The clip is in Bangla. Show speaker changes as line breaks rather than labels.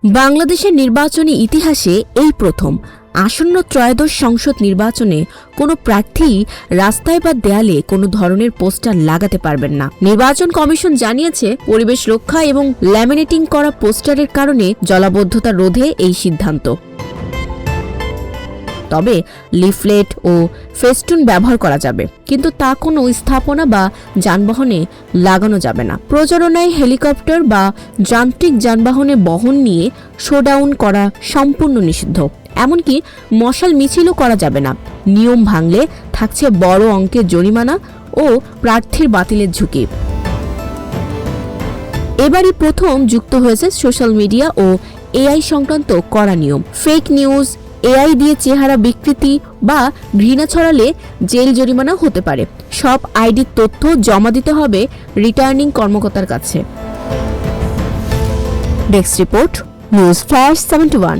বাংলাদেশের নির্বাচনী ইতিহাসে এই প্রথম আসন্ন ত্রয়োদশ সংসদ নির্বাচনে কোনো প্রার্থী রাস্তায় বা দেয়ালে কোনো ধরনের পোস্টার লাগাতে পারবেন না। নির্বাচন কমিশন জানিয়েছে, পরিবেশ রক্ষা এবং ল্যামিনেটিং করা পোস্টারের কারণে জলাবদ্ধতা রোধে এই সিদ্ধান্ত। তবে লিফলেট ও ফেস্টুন ব্যবহার করা যাবে, কিন্তু তা কোনো স্থাপনা বা যানবাহনে লাগানো যাবে না। প্রচারণায় হেলিকপ্টার বা যান্ত্রিক যানবাহনে বহন নিয়ে শোডাউন করা সম্পূর্ণ নিষিদ্ধ। এমনকি মশাল মিছিলও করা যাবে না। নিয়ম ভাঙলে থাকছে বড় অঙ্কের জরিমানা ও প্রার্থীর বাতিলের ঝুঁকি। এবারই প্রথম যুক্ত হয়েছে সোশ্যাল মিডিয়া ও এআই সংক্রান্ত কড়া নিয়ম। ফেক নিউজ, এআই দিয়ে চেহারা বিকৃতি বা ঘৃণা ছড়ালে জেল জরিমানা হতে পারে। সব আইডির তথ্য জমা দিতে হবে রিটার্নিং কর্মকর্তার কাছে। Desk report, news flash 71।